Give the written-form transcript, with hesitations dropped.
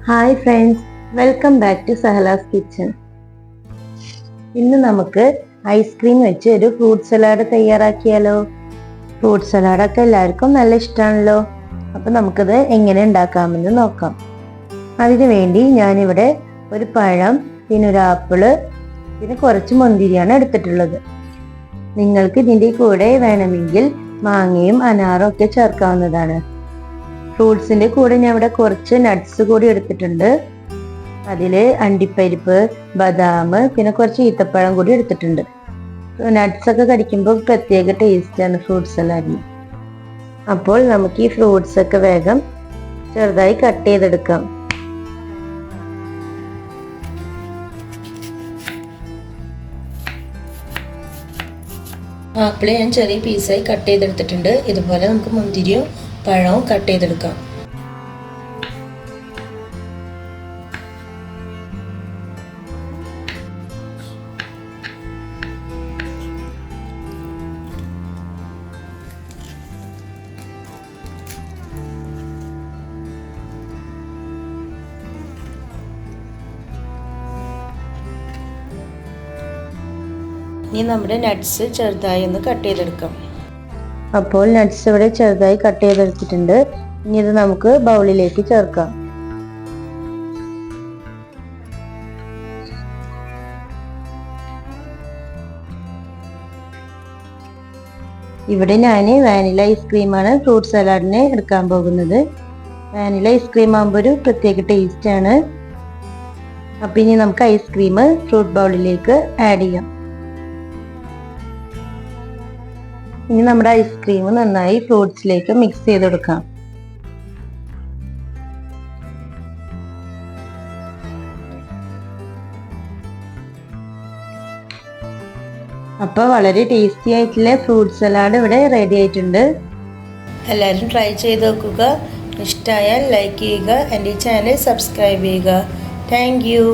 Hi friends, welcome back to Sahala's kitchen. ഇന്ന് നമുക്ക് ice cream വെച്ച് ഒരു ഫ്രൂട്ട് സലാഡ് തയ്യാറാക്കിയാലോ. ഫ്രൂട്ട് സലാഡൊക്കെ എല്ലാവർക്കും നല്ല ഇഷ്ടമാണല്ലോ. അപ്പം നമുക്കത് എങ്ങനെ ഉണ്ടാക്കാമെന്ന് നോക്കാം. അതിനു വേണ്ടി ഞാനിവിടെ ഒരു പഴം, പിന്നെ ഒരു ആപ്പിള്, പിന്നെ കുറച്ച് മുന്തിരിയാണ് എടുത്തിട്ടുള്ളത്. നിങ്ങൾക്ക് ഇതിൻ്റെ കൂടെ വേണമെങ്കിൽ മാങ്ങയും അനാറും ഒക്കെ ചേർക്കാവുന്നതാണ്. ഫ്രൂട്ട്സിൻ്റെ കൂടെ ഞാൻ ഇവിടെ കുറച്ച് നട്ട്സ് കൂടി എടുത്തിട്ടുണ്ട്. അതിൽ അണ്ടിപ്പരിപ്പ്, ബദാം, പിന്നെ കുറച്ച് ഈത്തപ്പഴം കൂടി എടുത്തിട്ടുണ്ട്. നട്ട്സ് ഒക്കെ കടിക്കുമ്പോൾ പ്രത്യേക ടേസ്റ്റാണ് ഫ്രൂട്ട് സലാഡിന്. അപ്പോൾ നമുക്ക് ഈ ഫ്രൂട്ട്സ് ഒക്കെ വേഗം ചെറുതായി കട്ട് ചെയ്തെടുക്കാം. ആപ്പിള് ഞാൻ ചെറിയ പീസായി കട്ട് ചെയ്തെടുത്തിട്ടുണ്ട്. ഇതുപോലെ നമുക്ക് മുന്തിരിയും പഴവും കട്ട് ചെയ്തെടുക്കാം. ഇനി നമ്മുടെ നട്ട്സ് ചെറുതായി ഒന്ന് കട്ട് ചെയ്തെടുക്കാം. അപ്പോൾ നട്ട്സ് ഇവിടെ ചെറുതായി കട്ട് ചെയ്തെടുത്തിട്ടുണ്ട്. ഇനി ഇത് നമുക്ക് ബൗളിലേക്ക് ചേർക്കാം. ഇവിടെ ഞാൻ വാനില ഐസ്ക്രീമാണ് ഫ്രൂട്ട് സലാഡിന് എടുക്കാൻ പോകുന്നത്. വാനില ഐസ്ക്രീം ആകുമ്പോൾ ഒരു പ്രത്യേക ടേസ്റ്റാണ്. അപ്പം ഇനി നമുക്ക് ഐസ്ക്രീം ഫ്രൂട്ട് ബൗളിലേക്ക് ആഡ് ചെയ്യാം. ഇനി നമ്മുടെ ഐസ്ക്രീം നന്നായി ഫ്രൂട്ട്സിലേക്ക് മിക്സ് ചെയ്ത് കൊടുക്കാം. അപ്പോൾ വളരെ ടേസ്റ്റി ആയിട്ടുള്ള ഫ്രൂട്ട് സലാഡ് ഇവിടെ റെഡി ആയിട്ടുണ്ട്. എല്ലാവരും ട്രൈ ചെയ്ത് നോക്കുക. ഇഷ്ടമായാൽ ലൈക്ക് ചെയ്യുക. എൻ്റെ ചാനൽ സബ്സ്ക്രൈബ് ചെയ്യുക. Thank you.